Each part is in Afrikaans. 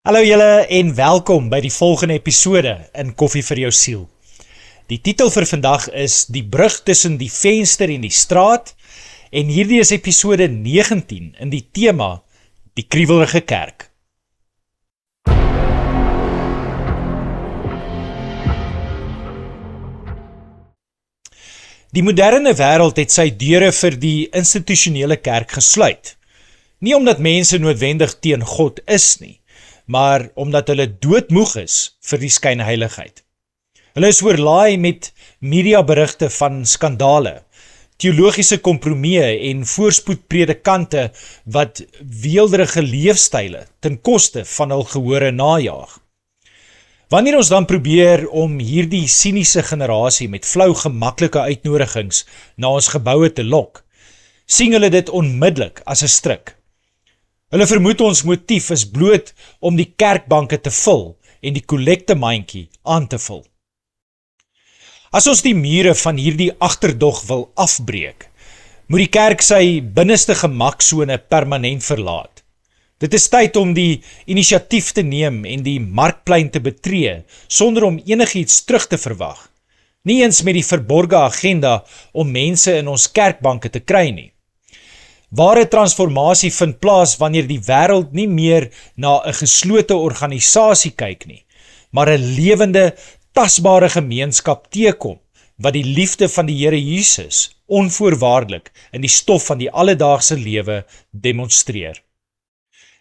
Hallo julle en welkom by die volgende episode in Koffie vir jou siel. Die titel vir vandag is Die brug tussen die venster en die straat en hierdie is episode 19 in die tema Die kriewelrige kerk. Die moderne wêreld het sy deure vir die institusionele kerk gesluit. Nie omdat mense noodwendig teen God is nie, maar omdat hulle doodmoeg is vir die skynheiligheid. Hulle is oorlaai met mediaberigte van skandale, teologiese kompromieë en voorspoedpredikante wat weelderige leefstyle ten koste van hul gehore najaag. Wanneer ons dan probeer om hierdie siniese generasie met flou gemaklike uitnodigings na ons geboue te lok, sien hulle dit onmiddellik as 'n stryk. Hulle vermoed ons motief is bloot om die kerkbanke te vul en die kollektemaandjie aan te vul. As ons die mure van hierdie agterdog wil afbreek, moet die kerk sy binneste gemaksone permanent verlaat. Dit is tyd om die inisiatief te neem en die markplein te betree, sonder om enigiets terug te verwag. Nie eens met die verborgde agenda om mense in ons kerkbanke te kry nie. Ware transformasie vind plaas wanneer die wêreld nie meer na 'n geslote organisasie kyk nie, maar 'n lewende, tasbare gemeenskap teekom, wat die liefde van die Here Jesus onvoorwaardelik in die stof van die alledaagse lewe demonstreer.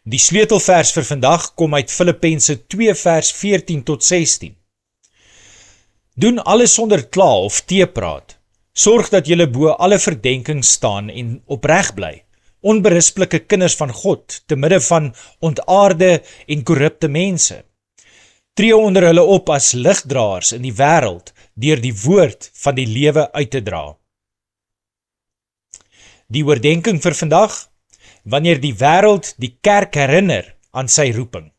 Die sleutelvers vir vandag kom uit Filippense 2 vers 14 tot 16. Doen alles sonder kla of teepraat. Sorg dat julle bo alle verdenking staan en opreg bly, onberisplike kinders van God, te midde van ontaarde en korrupte mense. Tree onder hulle op as ligdraers in die wêreld, deur die woord van die lewe uit te dra. Die oordenking vir vandag, wanneer die wêreld die kerk herinner aan sy roeping.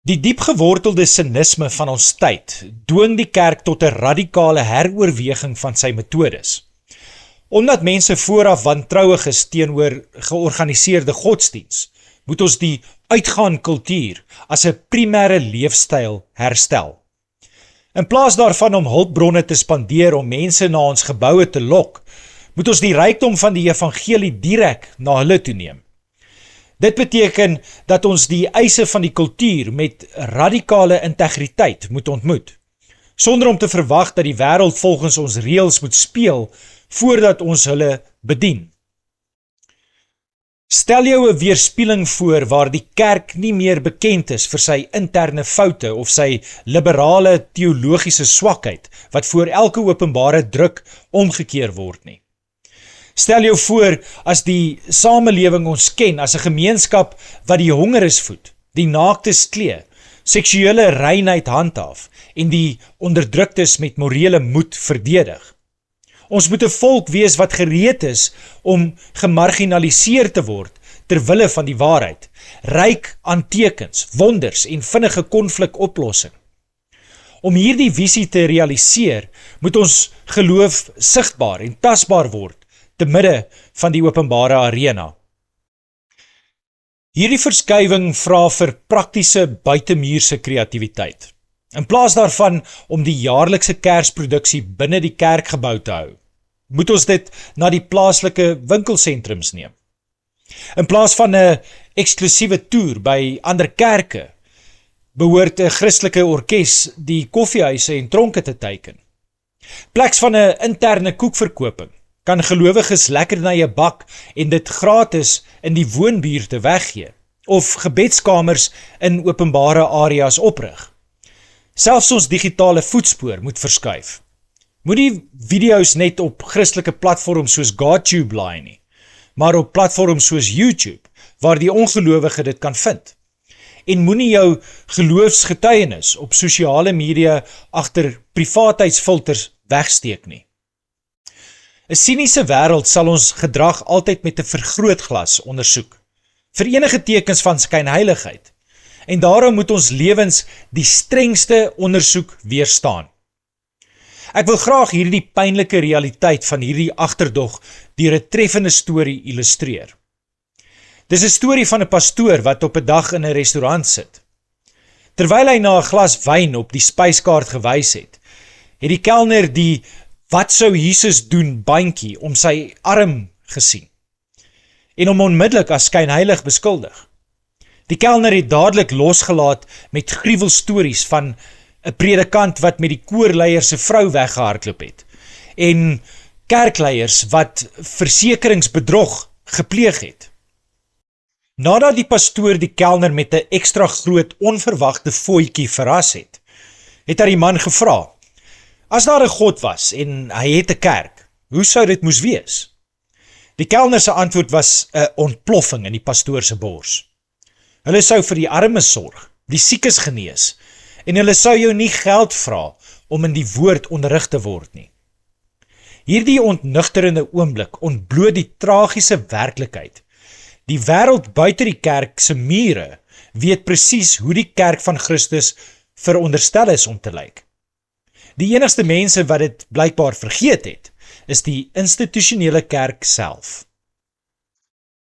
Die diepgewortelde sinisme van ons tyd dwing die kerk tot 'n radikale heroorweging van sy metodes. Omdat mense vooraf wantrouig is teenoor georganiseerde godsdiens, moet ons die uitgaan kultuur as 'n primêre leefstyl herstel. In plaas daarvan om hulpbronne te spandeer om mense na ons geboue te lok, moet ons die rykdom van die evangelie direk na hulle toe neem. Dit beteken dat ons die eise van die kultuur met radikale integriteit moet ontmoet, sonder om te verwag dat die wêreld volgens ons reëls moet speel voordat ons hulle bedien. Stel jou 'n weerspieëling voor waar die kerk nie meer bekend is vir sy interne foute of sy liberale teologiese swakheid wat voor elke openbare druk omgekeer word nie. Stel jou voor as die samelewing ons ken as 'n gemeenskap wat die hongeres voed, die naaktes klee, seksuele reinheid handhaaf en die onderdruktes met morele moed verdedig. Ons moet 'n volk wees wat gereed is om gemarginaliseer te word ter wille van die waarheid, ryk aan tekens, wonders en vinnige konflikoplossing. Om hierdie visie te realiseer, moet ons geloof sigbaar en tasbaar word te midde van die openbare arena. Hierdie verskywing vra vir praktiese buitemuurse kreatiwiteit. In plaas daarvan om die jaarlikse kersproduksie binne die kerkgebou te hou, moet ons dit na die plaaslike winkelsentrums neem. In plaas van 'n eksklusiewe toer by ander kerke, behoort 'n Christelike orkes die koffiehuise en tronke te teiken. Pleks van 'n interne koekverkoping, kan gelowiges lekkernye bak en dit gratis in die woonbuurte weggee, of gebedskamers in openbare areas oprig. Selfs ons digitale voetspoor moet verskuif. Moet die video's net op Christelike platforms soos GodTube laai nie, maar op platforms soos YouTube, waar die ongelowige dit kan vind. En moenie jou geloofsgetuienis op sosiale media agter privaatheidsfilters wegsteek nie. 'n Siniese wêreld sal ons gedrag altyd met 'n vergrootglas ondersoek, vir enige tekens van skynheiligheid, en daarom moet ons lewens die strengste ondersoek weerstaan. Ek wil graag hierdie pynlike realiteit van hierdie agterdog deur 'n treffende storie illustreer. Dis 'n storie van 'n pastoor wat op 'n dag in 'n restaurant sit. Terwyl hy na 'n glas wyn op die spyskaart gewys het die kelner die "Wat sou Jesus doen" bandjie om sy arm gesien en hom onmiddellik as skynheilig beskuldig. Die kelner het dadelik losgelaat met gruwelstories van 'n predikant wat met die koorleier se vrou weggehardloop het en kerkleiers wat versekeringsbedrog gepleeg het. Nadat die pastoor die kelner met 'n ekstra groot onverwagte fooitjie verras het hy die man gevra: "As daar 'n God was en hy het 'n kerk, hoe sou dit moes wees?" Die kelner se antwoord was 'n ontploffing in die pastoor se bors. Hulle sou vir die armes sorg, die siekes genees, en hulle sou jou nie geld vra om in die woord onderrig te word nie. Hierdie ontnugterende oomblik ontbloot die tragiese werklikheid. Die wêreld buite die kerk se mure weet presies hoe die kerk van Christus veronderstel is om te lyk. Die enigste mense wat dit blykbaar vergeet het, is die institusionele kerk self.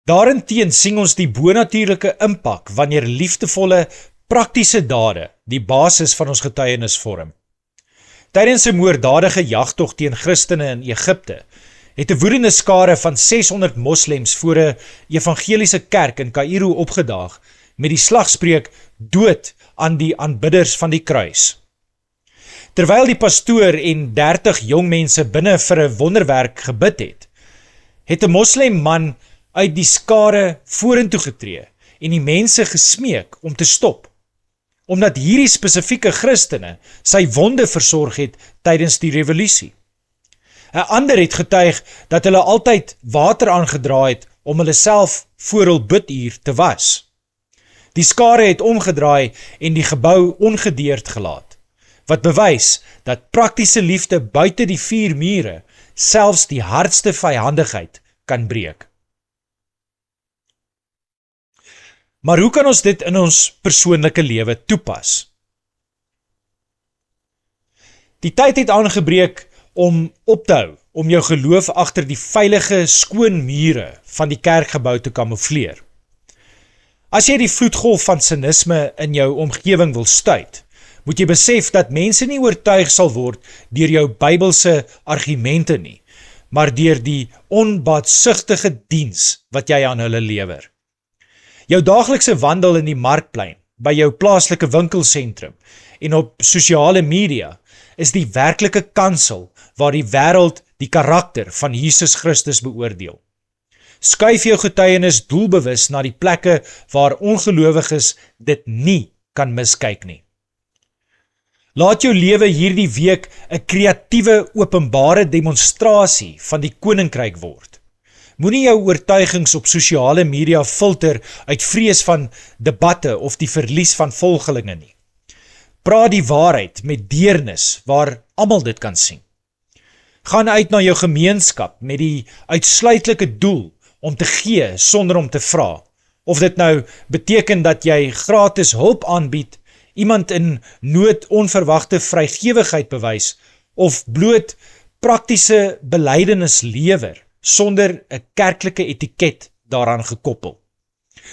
Daarenteen sien ons die bonatuurlike impak wanneer liefdevolle, praktiese dade die basis van ons getuienis vorm. Tydens 'n moorddadige jagtog teen Christene in Egipte, het 'n woedende skare van 600 moslems voor 'n evangeliese kerk in Kaïro opgedaag met die slagspreuk "Dood aan die aanbidders van die kruis". Terwyl die pastoor en 30 jong mense binne vir 'n wonderwerk gebid het 'n moslem man uit die skare vorentoe getree en die mense gesmeek om te stop, omdat hierdie spesifieke Christene sy wonde versorg het tydens die revolusie. 'n Ander het getuig dat hulle altyd water aangedra het om hulle self voor hul biduur te was. Die skare het omgedraai en die gebou ongedeerd gelaat, wat bewys dat praktiese liefde buite die 4 mure selfs die hardste vyandigheid kan breek. Maar hoe kan ons dit in ons persoonlike lewe toepas? Die tyd het aangebreek om op te hou, om jou geloof agter die veilige, skoon mure van die kerkgebou te kamoufleer. As jy die vloedgolf van sinisme in jou omgewing wil stuit, moet jy besef dat mense nie oortuig sal word deur jou Bybelse argumente nie, maar deur die onbaatsigtige diens wat jy aan hulle lewer. Jou daaglikse wandel in die markplein, by jou plaaslike winkelsentrum en op sosiale media is die werklike kansel waar die wêreld die karakter van Jesus Christus beoordeel. Skuif jou getuienis doelbewus na die plekke waar ongelowiges dit nie kan miskyk nie. Laat jou lewe hierdie week 'n kreatiewe openbare demonstrasie van die koninkryk word. Moenie jou oortuigings op sosiale media filter uit vrees van debatte of die verlies van volgelinge nie. Praat die waarheid met deernis waar almal dit kan sien. Gaan uit na jou gemeenskap met die uitsluitlike doel om te gee sonder om te vra. Of dit nou beteken dat jy gratis hulp aanbied, iemand in nood onverwagte vrygewigheid bewys of bloot praktiese belydenis lewer sonder 'n kerklike etiket daaraan gekoppel.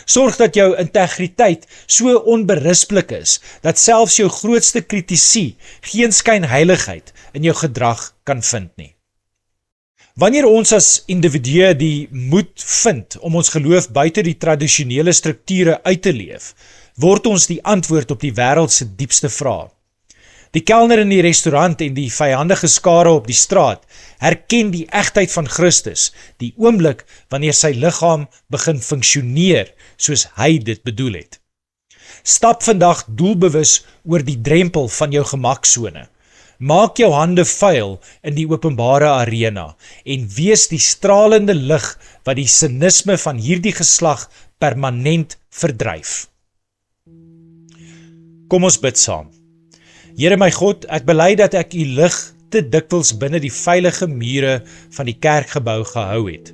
Sorg dat jou integriteit so onberispelik is dat selfs jou grootste kritisie geen skynheiligheid in jou gedrag kan vind nie. Wanneer ons as individue die moed vind om ons geloof buite die tradisionele strukture uit te leef, word ons die antwoord op die wêreld se diepste vrae. Die kelner in die restaurant en die vyandige skare op die straat herken die egtheid van Christus, die oomblik wanneer sy liggaam begin funksioneer soos hy dit bedoel het. Stap vandag doelbewus oor die drempel van jou gemaksone. Maak jou hande vuil in die openbare arena en wees die stralende lig wat die sinisme van hierdie geslag permanent verdryf. Kom ons bid saam. Here my God, ek bely dat ek u lig te dikwels binne die veilige mure van die kerkgebou gehou het,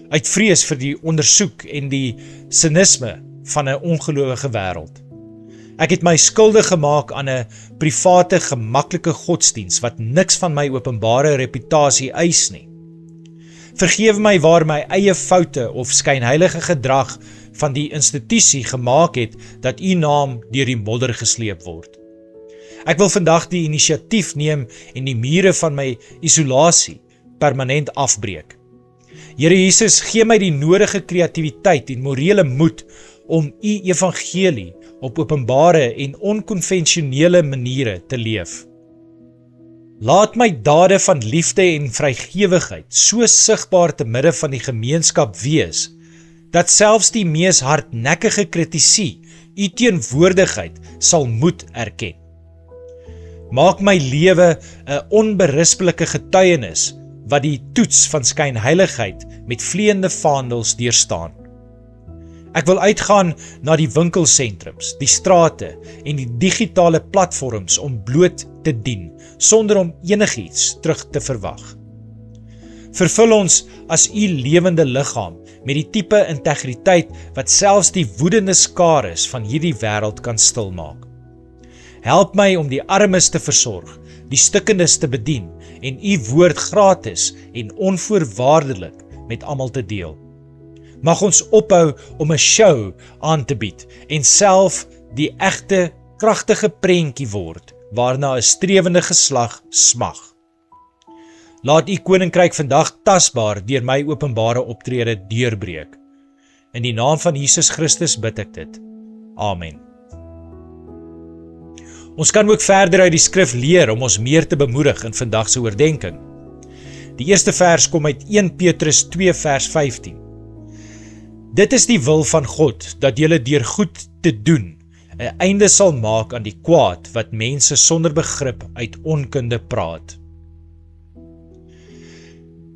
uit vrees vir die ondersoek en die sinisme van 'n ongelowige wêreld. Ek het my skuldig gemaak aan 'n private, gemaklike godsdiens wat niks van my openbare reputasie eis nie. Vergewe my waar my eie foute of skynheilige gedrag van die institusie gemaak het dat u naam deur die modder gesleep word. Ek wil vandag die inisiatief neem en die mure van my isolasie permanent afbreek. Here Jesus, gee my die nodige kreatiwiteit en morele moed om u evangelie op openbare en onkonvensionele maniere te leef. Laat my dade van liefde en vrygewigheid so sigbaar te midde van die gemeenskap wees, dat selfs die mees hardnekkige kritisie u teenwoordigheid sal moet erken. Maak my lewe 'n onberispelike getuienis wat die toets van skynheiligheid met vleiende vaandels deurstaan. Ek wil uitgaan na die winkelsentrums, die strate en die digitale platforms om bloot te dien, sonder om enigiets terug te verwag. Vervul ons as u lewende liggaam met die tipe integriteit wat selfs die woedende skares van hierdie wêreld kan stilmaak. Help my om die armes te versorg, die stikkendes te bedien en u woord gratis en onvoorwaardelik met almal te deel. Mag ons ophou om 'n show aan te bied en self die egte, kragtige prentjie word waarna 'n strewende geslag smag. Laat u koninkryk vandag tasbaar deur my openbare optrede deurbreek. In die naam van Jesus Christus bid ek dit. Amen. Ons kan ook verder uit die skrif leer om ons meer te bemoedig in vandag se oordeenking. Die eerste vers kom uit 1 Petrus 2 vers 15. Dit is die wil van God, dat julle deur goed te doen 'n einde sal maak aan die kwaad wat mense sonder begrip uit onkunde praat.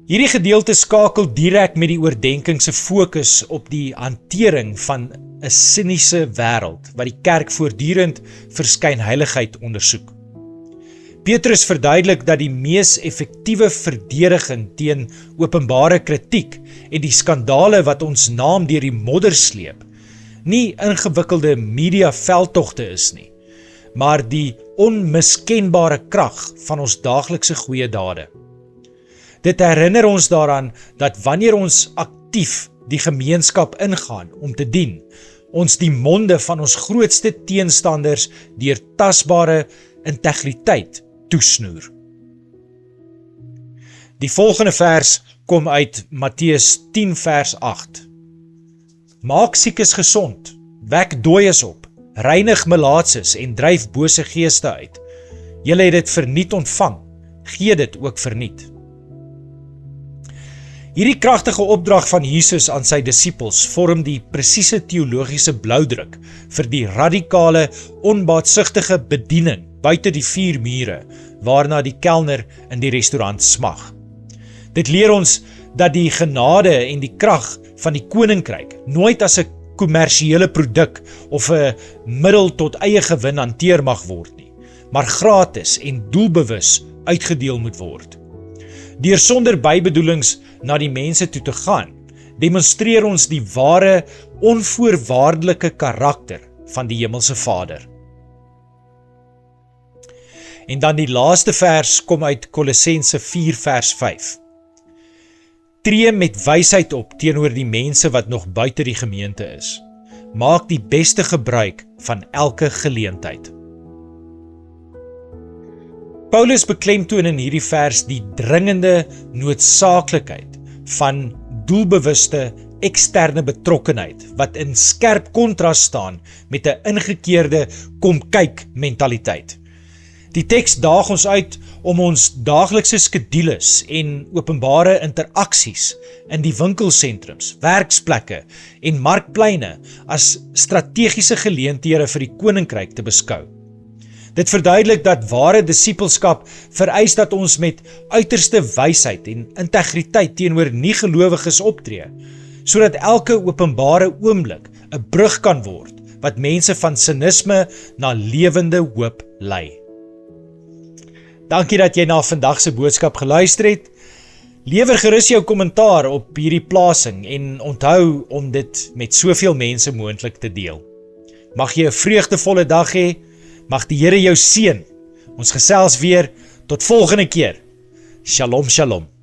Hierdie gedeelte skakel direk met die oordeenking se fokus op die hantering van 'n siniese wêreld wat die kerk voortdurend vir skynheiligheid ondersoek. Petrus verduidelik dat die mees effektiewe verdediging teen openbare kritiek en die skandale wat ons naam deur die modder sleep, nie ingewikkelde media veldtogte is nie, maar die onmiskenbare krag van ons daaglikse goeie dade. Dit herinner ons daaraan dat wanneer ons aktief die gemeenskap ingaan om te dien, ons die monde van ons grootste teenstanders deur tasbare integriteit toesnoer. Die volgende vers kom uit Matteus 10 vers 8. Maak siekes gesond, wek dooies op, reinig melaatses en dryf bose geeste uit. Julle het dit verniet ontvang, gee dit ook verniet. Hierdie kragtige opdrag van Jesus aan sy disippels vorm die presiese teologiese bloudruk vir die radikale, onbaatsigtige bediening buite die 4 mure, waarna die kelner in die restaurant smag. Dit leer ons dat die genade en die krag van die koninkryk nooit as 'n kommersiële produk of 'n middel tot eie gewin hanteer mag word nie, maar gratis en doelbewus uitgedeel moet word. Deur sonder bybedoelings na die mense toe te gaan, demonstreer ons die ware, onvoorwaardelike karakter van die Hemelse Vader. En dan die laaste vers kom uit Kolossense 4 vers 5. Tree met wysheid op teenoor die mense wat nog buite die gemeente is. Maak die beste gebruik van elke geleentheid. Paulus beklemtoon in hierdie vers die dringende noodsaaklikheid van doelbewuste eksterne betrokkenheid wat in skerp kontras staan met 'n ingekeerde kom-kyk mentaliteit. Die teks daag ons uit om ons daaglikse skedules en openbare interaksies in die winkelsentrums, werksplekke en markpleine as strategiese geleenthede vir die koninkryk te beskou. Dit verduidelik dat ware disippelskap vereis dat ons met uiterste wysheid en integriteit teenoor nie-gelowiges optree, sodat elke openbare oomblik 'n brug kan word wat mense van sinisme na lewende hoop lei. Dankie dat jy na vandag se boodskap geluister het. Lewer gerus jou kommentaar op hierdie plasing en onthou om dit met soveel mense moontlik te deel. Mag jy 'n vreugdevolle dag hê. Mag die Here jou seën. Ons gesels weer tot volgende keer. Shalom, shalom.